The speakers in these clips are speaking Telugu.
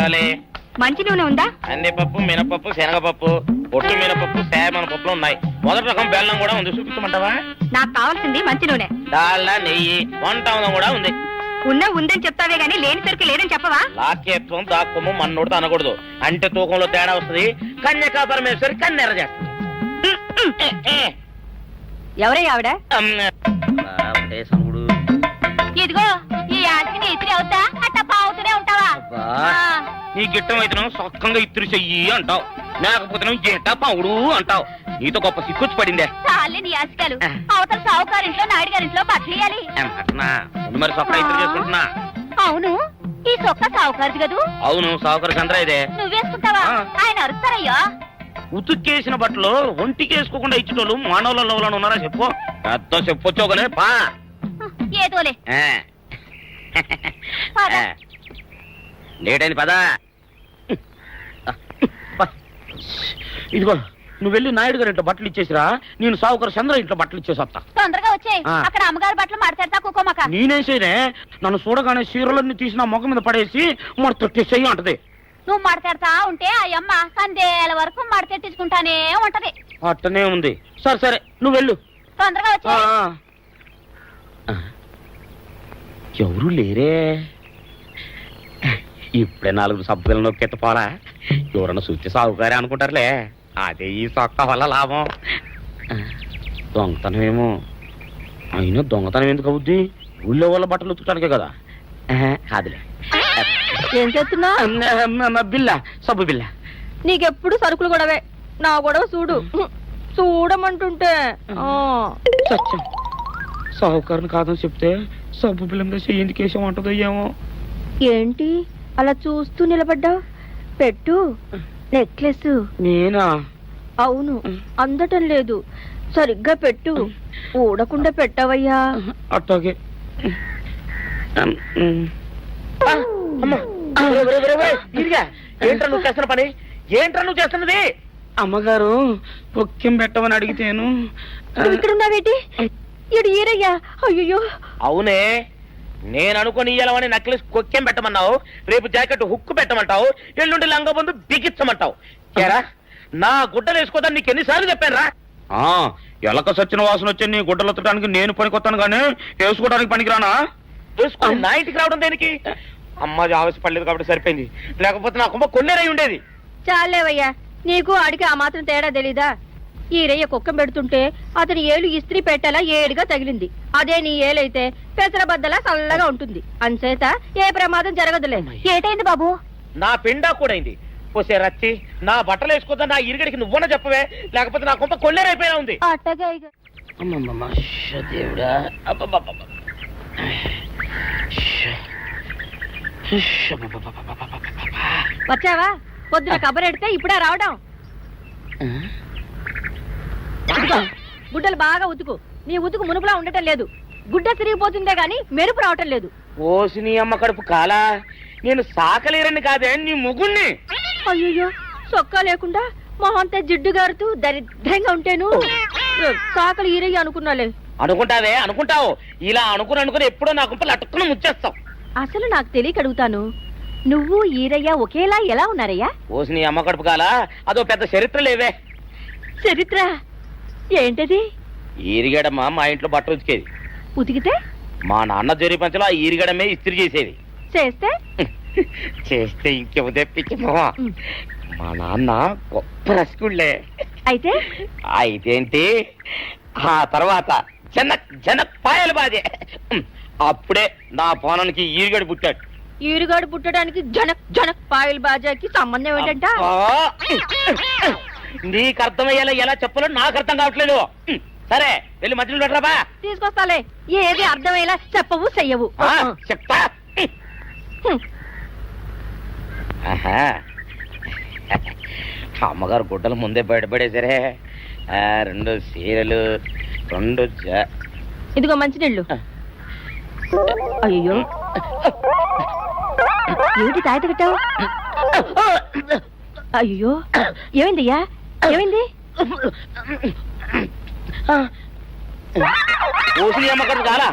కావాలి? మంచి నూనె ఉందా? కందిపప్పు, మినపప్పు, శనగపప్పు, పొట్టు మినపప్పు, సేమన పప్పులు ఉన్నాయి. మొదటి రకం బెల్లం కూడా ఉంది, చూపించమంటావా? నాకు కావాల్సింది మంచి నూనె. డాల్డా, నెయ్యి, వంట కూడా ఉంది. ఉందని చెప్తావే గానీ లేని సరికి లేదని చెప్పవా? లాక్యత్వం దాక్కుము మన్నోడితో అనకూడదు, అంటే తూకంలో తేడా వస్తుంది. కన్యకా పరమేశ్వరి కన్నెర చేస్తుంది. ఎవరయ్యా ఆవిడ? సనుగుడు. ఇదిగో ఈ ఆటకి నీ ఇతిరి అవుతా అట్టా పావుతూనే ఉంటావా? నీ గిట్టం అయితే సొక్కంగా ఇత్తురు చెయ్యి అంటావు, లేకపోతే గిట్ట పావుడు అంటావు. నీతో గొప్ప సిక్కుచ్చి పడిందే. చాలే నీ ఆశకాలు. అవతల సావుకారింట్లో నాయుడు గారింట్లో బట్టలేయాలి. మరి సొక్క ఇత్తురు చేసుకుంటున్నా. అవును, ఈ సొక్క సావుకారిది కదూ? అవును, సావుకారు చంద్ర ఇదే. నువ్వేసుకుంటావా? ఆయన అరుస్తారయ్యా. ఉతుక్కేసిన బట్టలు ఒంటికి వేసుకోకుండా ఇచ్చేటోళ్ళు మానవులలో ఉన్నారా చెప్పు? పెద్ద చెప్పొచ్చోగలే పా. ఏదోలే లేట్ అయింది పదా. ఇదిగో నువ్వు వెళ్ళి నాయుడు గారి ఇంట్లో బట్టలు ఇచ్చేసిరా, నేను సావుకారు చంద్ర ఇంట్లో బట్టలు ఇచ్చేసి వస్తా. తొందరగా వచ్చే, అక్కడ అమ్మగారి బట్టలు మాడతాడతా కుకోమక. నేనేసేనే, నన్ను చూడగానే చీరలన్నీ తీసి నా ముఖం మీద పడేసి మడతెట్టేసేయి అంటది. నువ్వు మడతెడతా ఉంటే ఆ అమ్మ సందేల వరకు మడతెట్టించుకుంటానే ఉంటది. అట్టనే ఉంది. సరే సరే నువ్వు వెళ్ళు, తొందరగా వచ్చే. ఎవరు లేరే, ఇప్పుడే 4 సబ్బులు నొక్కెత్తపోరా. ఎవరన్నా చూస్తే సాగుకారే అనుకుంటారులే. అదే ఈ సొక్క వల్ల లాభం. దొంగతనమేమో. అయినా దొంగతనం ఎందుకు అవుద్ది? ఊళ్ళో వాళ్ళ బట్టలు ఉతుకడానికే కదా. కాదులే. ఏం చేస్తున్నా? బిల్ల, సబ్బు బిల్ల. నీకెప్పుడు సరుకులు గొడవే. నా గొడవ చూడు, చూడమంటుంటే. సత్యం, సాహుకారుని కాదని చెప్తే సబ్బు బిల్ల మీద ఎందుకు వేసామంటుందో ఏమో. ఏంటి అలా చూస్తూ నిలబడ్డా? పెట్టు నెక్లెస్. నేనా? అవును, అందటం లేదు. సరిగ్గా పెట్టు. ఊడకుండా పెట్టవయ్యా. అట్టాగే. ఏంట్రా నువ్వు చేస్తున్న పని? ఏంట్రా నువ్వు చేస్తున్నది? అమ్మగారు పొక్కెం పెట్టమని అడిగితేను. ఇక్కడ ఉన్నావేటి? ఇడు ఈరయ్యా. అయ్యో. అవునే, నేను అనుకుని ఇయ్యాలని నెక్లెస్ కొక్కెం పెట్టమన్నావు, రేపు జాకెట్ హుక్కు పెట్టమంటావు, ఎల్లుండి లంగబందు బిగించమంటావు. నా గుడ్డలు వేసుకోదని నీకు ఎన్నిసార్లు చెప్పానురా? ఎలక సచ్చిన వాసన వచ్చి నీ గుడ్డలు ఎత్తడానికి నేను పనికొత్తాను కానీ వేసుకోవడానికి పనికిరానా? వేసుకో, నా ఇంటికి రావడం దేనికి? అమ్మాది ఆవేశపడలేదు కాబట్టి సరిపోయింది, లేకపోతే నా కుమ్మ కొన్నేరై ఉండేది. చాలేవయ్యా, నీకు ఆడికి ఆ మాత్రం తేడా తెలీదా? ఈ రయ్య కుక్కం పెడుతుంటే అతని ఏలు ఇస్త్రీ పెట్టేలా ఏడుగా తగిలింది. అదే నీ ఏలైతే పెసరబద్దలా చల్లగా ఉంటుంది. అంచేత ఏ ప్రమాదం జరగదులే. ఏటైంది బాబు? నా పిండా కూడా అయింది. పోసే రచ్చి, నా బట్టలు వేసుకోద్దా నా ఇరుగడికి నువ్వన చెప్పవే, లేకపోతే నా కొంత కొల్లేరైపోయినా ఉంది. వచ్చావా? పొద్దున కబరెడితే ఇప్పుడే రావడం. గుడ్డలు బాగా ఉతుకు. నీ ఉతుకు మునుపులా ఉండటం లేదు. గుడ్డ తిరిగిపోతుందే గాని మెరుపు రావటం లేదు. ఓసి నీ అమ్మ కడుపు కాలా, నేను సాకలేరని కాదే నీ ముగుణ్ణి. అయ్యో, సొక్కా లేకుండా మొహంతా జిడ్డు గారుతూ దరిద్రంగా ఉంటేను సాకలు ఈరయ్య అనుకున్నాలే. అనుకుంటావే, అనుకుంటావు. ఇలా అనుకుని ఎప్పుడో నా గుంపలు అటుక్కుని ముచ్చేస్తావు. అసలు నాకు తెలియక అడుగుతాను, నువ్వు ఈరయ్య ఒకేలా ఎలా ఉన్నారయ్యా? ఓసి నీ అమ్మ కడుపు కాలా, అదో పెద్ద చరిత్ర లేవే. చరిత్ర ఏంటది? ఈరిగడమ్మ మా ఇంట్లో బట్టలు ఉతికేది. ఉతికితే మా నాన్న జరి పంచలో ఆ ఈరిగడమే ఇస్త్రీ చేసేది. చేస్తే చేస్తే ఇంకేమో తెప్పించి మా నాన్న గొప్ప రసికుళ్ళే. అయితే అయితేంటి, ఆ తర్వాత జనక్ పాయలు బాధే. అప్పుడే నా పోనానికి ఈరిగడు పుట్టాడు. ఈరుగాడు పుట్టడానికి జనక్ పాయల్ బాజాకి సంబంధం ఏంటంట? నీకు అర్థమయ్యేలా ఎలా చెప్పాలో నాకు అర్థం కావట్లేదు. సరే వెళ్ళి మధ్యలో పెట్టరాబా. తీసుకొస్తాలే. ఏది అర్థమయ్యేలా చెప్పవు చెయ్యవు. చెప్తా. అమ్మగారు గుడ్డలు ముందే బయటపడేసరే. 2 చీరలు, 2 ఇదిగో మంచినీళ్ళు. అయ్యో, ఏమిటి తాయిత కట్టావు? అయ్యో, ఏమైందయ్యా? ఏమైంది? ఓసి అమ్మగారు కాలా,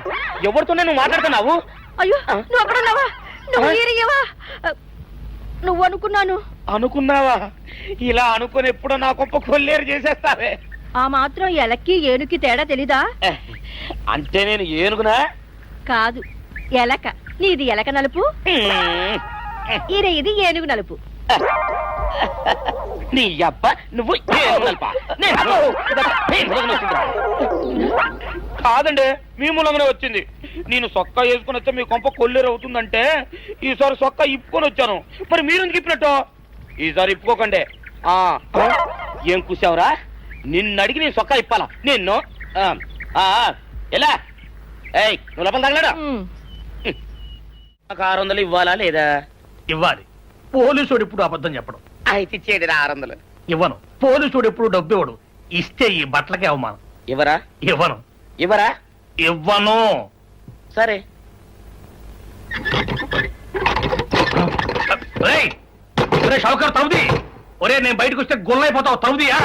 ఎవరితోనే నువ్వు మాట్లాడుతున్నావు? అయ్యో, నువ్వు అక్కడ ఉన్నావా? నువ్వు ఈరయ్యవా? నువ్వు అనుకున్నాను. అనుకున్నావా? ఇలా అనుకుని ఎప్పుడో నా గొప్ప కొల్లేరు చేసేస్తావే. ఆ మాత్రం ఎలక్కి ఏనుకి తేడా తెలీదా? అంటే నేను ఏనుగునా? కాదు, ఎలక. నీది ఎలక నలుపు, ఇది ఏనుగు నలుపు. నీ అబ్బ నువ్వు ఏనుగునల్పా? కాదండి, మీ మూలంగానే వచ్చింది. నేను సొక్కా వేసుకుని వచ్చా మీ కొంప కొల్లేరు అవుతుందంటే ఈసారి సొక్కా ఇప్పుకొని వచ్చాను. మరి మీరు ఎందుకు ఇప్పినట్టు? ఈసారి ఇప్పుకోకండి. ఏం కూసావురా? నిన్ను అడిగి నేను సొక్కా ఇప్పాలా? నిన్ను ఎలా? ఏయ్, నువ్వు లోపల తగలడా? నాకు 600 ఇవ్వాలా లేదా? ఇవ్వాలి. పోలీసుడు ఇప్పుడు అబద్ధం చెప్పడం. అయితే ఇచ్చేయండి 600. ఇవ్వను. పోలీసుడు ఎప్పుడు డబ్బు ఇవ్వడు. ఇస్తే ఈ బట్టలకే అవమానం. ఇవ్వరా? ఇవ్వను. ఇవ్వరా? ఇవ్వను. సరే. షౌకర్ తలుపుది. ఒరే, నేను బయటకు వస్తే గొల్లైపోతావు. తలుపుదియా?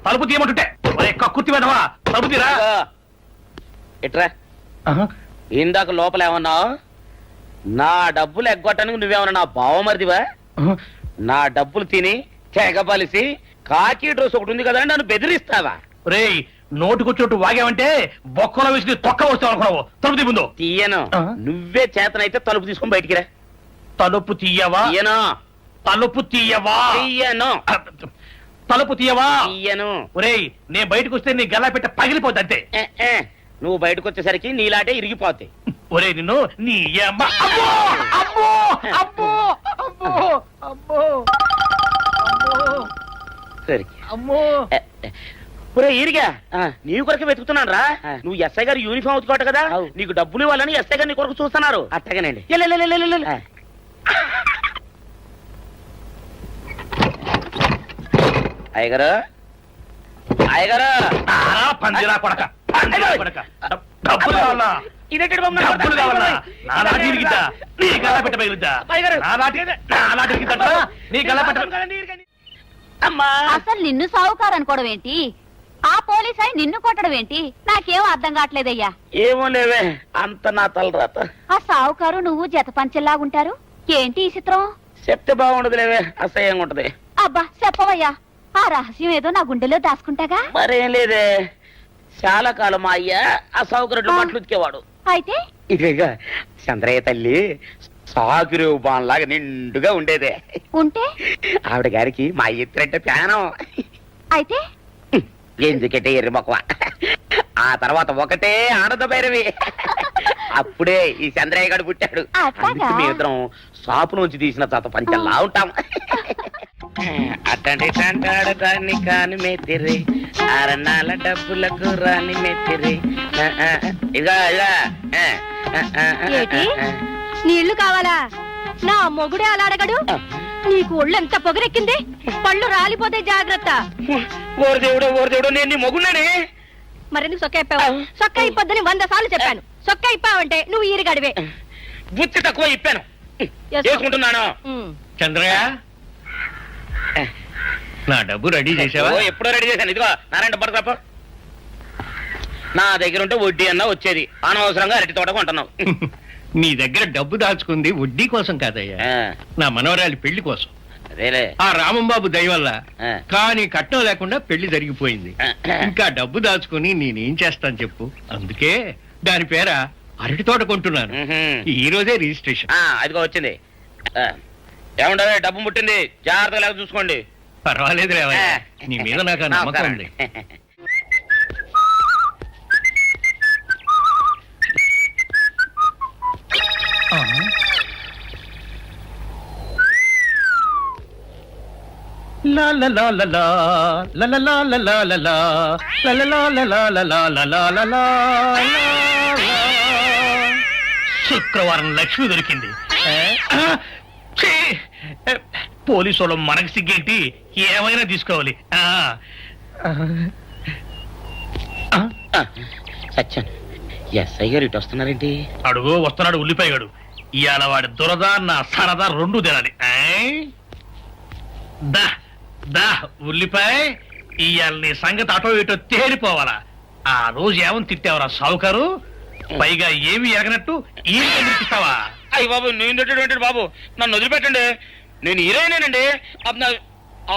తలుపు తీయమంటుంటే ఒరే కక్కుర్తి వెదవా, తలుపుదిరా. ఎట్రా? ఇందాక లోపల ఏమన్నావు? నా డబ్బులు ఎగ్గొట్టడానికి నువ్వేమన్నా నా బావమరిదివా? నా డబ్బులు తిని తెగబలిసి కాకి డ్రెస్ ఒకటి ఉంది కదా నన్ను బెదిరిస్తావా? రే, నోటుకొచ్చినట్టు వాగావంటే బొక్కలో వేసి తొక్క వస్తావు అనుకున్నావు. తలుపు తీ ముందు. తీయను. నువ్వే చేతనైతే తలుపు తీసుకొని బయటికి రా. తలుపు తీయవా? తీయను. తలుపు తీయవా? తీయను. తలుపు తీయవా? తీయను. ఒరేయ్, నేను బయటకు వస్తే నీ గల్లా పెట్ట పగిలిపోద్ది అంతే. నువ్వు బయటకు వచ్చేసరికి నీలాటే ఇరిగిపోతాయి. ఒరే, నిన్ను నీ అమ్మ. అబ్బో అబ్బో అబ్బో అబ్బో అబ్బో సరే అమ్మో. ఒరే ఈరిగా, నీ కొరకు వెతుకుతున్నాను రా. నువ్వు ఎస్ఐ గారు యూనిఫామ్ అవుతుకోట కదా, నీకు డబ్బులు ఇవ్వాలని ఎస్ఐ గారు నీ కొరకు చూస్తున్నారు. అట్టగానండి. అయ్యగారు, అయ్యగారు, పందిరా కొడక, డబ్బులు కావాలా? డబ్బులు కావాలా? నా నాటి ఇరిగిద్దా? నీ గల్లా పెట్ట పగిలిద్దా? నా నాటి ఇరిగిద్దా? నీ గల్లా పెట్ట. అమ్మా, అసలు నిన్ను సావుకారు అనుకోవడం ఏంటి? ఆ పోలీస్ అయి నిన్ను కొట్టడం ఏంటి? నాకేం అర్థం కావట్లేదయ్యా. ఏమో లేవే, అంత నా తలరాత. ఆ సావుకారు నువ్వు జత పంచెల్లాగుంటారు. ఏంటి ఈ చిత్రం? చెప్తే బాగుండదు లేవే, అసహ్యంగా ఉంటది. అబ్బా చెప్పవయ్యా, ఆ రహస్యం ఏదో నా గుండెలో దాచుకుంటాగా. మరేం లేదే, చాలా కాలం మా అయ్య ఆ సౌకర్యం బట్టలు ఉతికేవాడు. అయితే ఇక చంద్రయ్య తల్లి సాగురేవు బాన్లాగా నిండుగా ఉండేదే. ఉంటే ఆవిడ గారికి మా ఎత్తురంటే ప్యానం. అయితే ఎందుకంటే ఎర్రి మొక్కవ. ఆ తర్వాత ఒకటే ఆనంద భైరవి. అప్పుడే ఈ చంద్రయ్య గారు పుట్టాడు. అందుకే మీ ఇద్దరం షాపు నుంచి తీసిన తాత పంచల్లా ఉంటాం. అట్టండి అంటాడు దాన్ని కాని మెత్తిరి, అరణాల డబ్బులకు రాని మెత్తిరి. ఇగా ఏటి? నీళ్లు కావాలా? నా మొగుడే అలా అడగడు. నీకు ఒళ్ళు ఎంత పొగరెక్కింది? పళ్ళు రాలిపోతే జాగ్రత్త. ఓరు దేవుడు, నేను నీ మొగుళ్ళని. మరెందుకు సొక్క ఇప్పావు? సొక్క ఇప్పొద్దని 100 సార్లు చెప్పాను. సొక్క ఇప్పావంటే నువ్వు ఈరిగడివే. బుద్ధి తక్కువ ఇప్పాను, చేసుకుంటున్నాను. చంద్రయ్య, నా డబ్బు రెడీ చేసావా? ఎప్పుడో రెడీ చేశాను. ఇదిగో నారాయణ డబ్బు తప్ప. నా దగ్గర ఉంటే వడ్డీ అన్నా వచ్చేది, అనవసరంగా అరటి తోట కొంటున్నావు. నీ దగ్గర డబ్బు దాచుకుంది వడ్డీ కోసం కాదయ్యా, నా మనవరాలి పెళ్లి కోసం. అదేలే, ఆ రామంబాబు దయ వల్ల కానీ కట్నం లేకుండా పెళ్లి జరిగిపోయింది. ఇంకా డబ్బు దాచుకుని నేనేం చేస్తాను చెప్పు. అందుకే దాని పేర అరటి తోట కొంటున్నాను. ఈ రోజే రిజిస్ట్రేషన్. అదిగో వచ్చింది. ఏముండవే, డబ్బు ముట్టింది, జాగ్రత్తగా లేక చూసుకోండి. పర్వాలేదు లేవయ్యా, నీ మీద నాకు ఆ నమ్మకం ఉంది. శుక్రవారం లక్ష్మి దొరికింది. పోలీసు వాళ్ళు మనకి సిగ్గేంటి, ఏమైనా తీసుకోవాలి. సత్యం, ఎస్ఐ గారు ఇటు వస్తున్నారేంటి? అడుగు వస్తున్నాడు ఉల్లిపాయగాడు. ఇవాళ వాడి దురద నా సరదా రెండు తినాలి. దా దా ఉల్లిపాయ, ఇవాళ నీ సంగతి అటో ఇటో తేలిపోవాలా. ఆ రోజు ఏమని తిట్టావరా సావుకారు? పైగా ఏమి ఎరగనట్టు ఈ నిర్పిస్తావా? అయ్యి బాబు, నేను తిట్టేటువంటి బాబు, నన్ను వదిలిపెట్టండి. నేను హీరోయినేనండి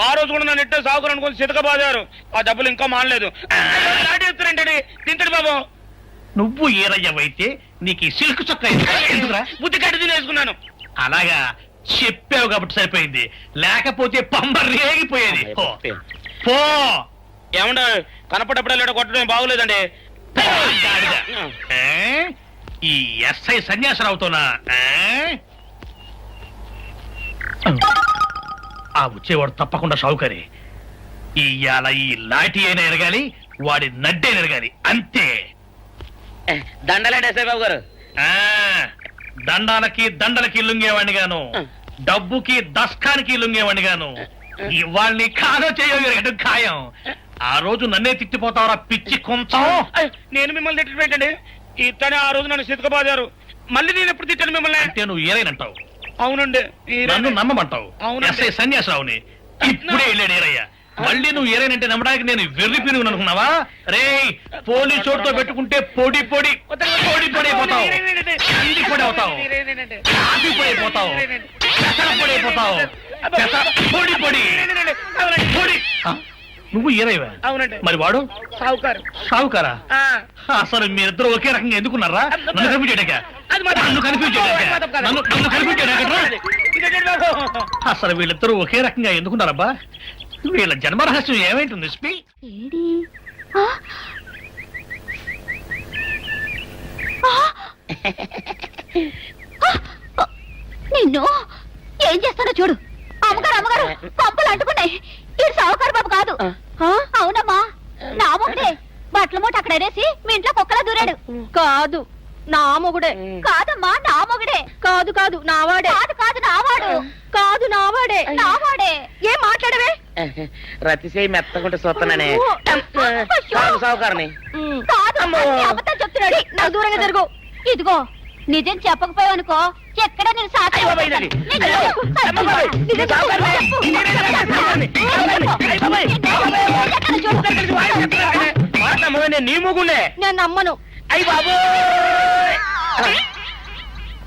ఆ రోజు కూడా నన్ను ఇట్టే సాగురు అనుకుని సితకబాదారు. ఆ డబ్బులు ఇంకా మానలేదు. లాటేస్తారంటే తింటాడు బాబు. నువ్వు ఏరయ్యవైతే నీకు ఈ సిల్క్ చొక్క ఎందుకురా? బుద్ధి కట్టి తినేసుకున్నాను. అలాగా చెప్పావు కాబట్టి సరిపోయింది, లేకపోతే పంబ రేగిపోయేది. పో. పో. ఏమంటే కనపడప్పుడే లేట కొట్టడం బాగోలేదండి. పో, గాడిద. ఏ? ఈ ఎస్ఐ సన్యాసరావుతోనా? ఆ వచ్చేవాడు తప్పకుండా షావుకరి. ఇవాళ ఈ లాఠీ అయినా ఎరగాలి, వాడి నడ్డే ఎరగాలి, అంతే. దండలేండి ఎస్ఐ బాబు గారు. ఆ దండాలకి దండలకి లొంగేవాడిని గాను, డబ్బుకి దస్కానికి లొంగేవాడిని గాను. ఇవాళ్ళని కాదో చేయడం ఖాయం. ఆ రోజు నన్నే తిట్టిపోతావరా పిచ్చి కొంచెం. నేను మిమ్మల్ని తిట్టండి. ఇతనే ఆ రోజు నన్ను సితకబాదారు. మళ్ళీ నేను ఎప్పుడు తిట్టాను మిమ్మల్ని? అంటే నువ్వు ఏరైనంటావు, అవునండి. నన్ను నమ్మమంటావు. అవునండి. ఎస్ఐ సన్యాసరావుని ఇప్పుడే వెళ్ళాడు ఏరయ్య. మళ్ళీ నువ్వు ఏరైనంటే నమ్మడానికి నేను వెర్రి పిరుగు అనుకున్నావా? రే పోలీసు చోటుతో పెట్టుకుంటే పొడి పొడి పొడి పొడి అయిపోతావు, కంది పొడి అవుతావు, కాఫీ పొడి అయిపోతావు, పెసర పొడి అయిపోతావు, పొడి పొడి పొడి. ఆ, నువ్వు ఏరైవా? అవునండి. మరి వాడు సావుకారు. సావుకారా? అసలు మీరిద్దరు ఒకే రకంగా ఎందుకున్నారా? నన్ను కన్ఫ్యూజ్ చేయడాక, నన్ను కన్ఫ్యూజ్ చేయడాక, నన్ను కన్ఫ్యూజ్ చేయడాక. అసలు వీళ్ళిద్దరూ ఒకే రకంగా ఎందుకున్నారబ్బా? వీళ్ళ జన్మరహస్యం ఏమైంటుంది స్పీ? ఏడి? ఆ? ఆ! నిన్ను ఏం చేస్తాడో చూడు. అమ్మగారు అమ్మగారు పంపలు అంటుకున్నాయి. ఇది సావుకారు బాబు కాదు. అవునమ్మా, నా మొగుడే. బట్టల మూట అక్కడ ఎరేసి మీ ఇంట్లో కుక్కలా దూరాడు. కాదు నా మొగుడే. కాదమ్మా, నా మొగుడే. కాదు కాదు నావాడే. కాదు కాదు, నావాడు. కాదు నావాడే. నావాడే. ఏం మాట్లాడవే? రతిసేయి మెత్తకుంటే చూస్తున్నానే. అయ్యో. సావుకారని. కాదు, అమ్మో. అన్ని అబద్ధాలు చెప్తున్నాడు. నా దూరంగా జరుగు. ఇదిగో నిజం చెప్పకపోయావనుకో ఎక్కడ నేను సాక్షి అయ్య బాబాయ్ ఇదండి. అమ్మ బాబాయ్, ఇది సావుకారనే. నేను నీ ముగ్గునే. నేను నమ్మను. అయ్యి బాబు.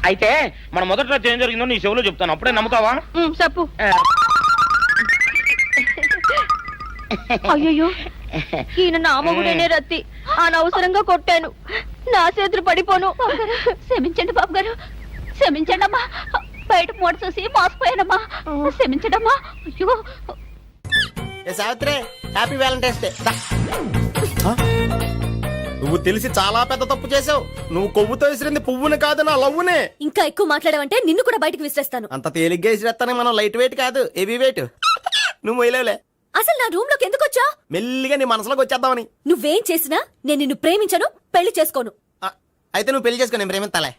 అయితే మన మొదటి రోజు ఏం జరిగిందో నీ చెవులో చెప్తాను, అప్పుడే నమ్ముతావా? చెప్పు. అయ్యో ఈయన నా మొగుడేనే రత్తి. అనవసరంగా కొట్టాను. నా చేతులు పడిపోను. క్షమించండి బాబు గారు, క్షమించండి అమ్మా. బయట మూట చూసి మోసపోయానమ్మా. క్షమించడమ్మా. అయ్యో. Savitri, happy Valentine's day. నువ్వు తెలిసి చాలా పెద్ద తప్పు చేసావు. నువ్వు కొవ్వుతో విసిరింది పువ్వుని కాదు, నా లవ్వునే. ఇంకా ఎక్కువ మాట్లాడవంటే నిన్ను కూడా బయటకు విసిరేస్తాను. అంత తేలిగ్గా విసిరేస్తానే, మనం లైట్ వెయిట్ కాదు, హెవీ వెయిట్. నువ్వు వేయలేవులే. అసలు నా రూమ్ లోకి ఎందుకు వచ్చా? మెల్లిగా నీ మనసులోకి వచ్చేద్దామని. నువ్వేం చేసినా నేను నిన్ను ప్రేమించను, పెళ్లి చేసుకోను. అయితే నువ్వు పెళ్లి చేసుకో, నేను ప్రేమిస్తాలే.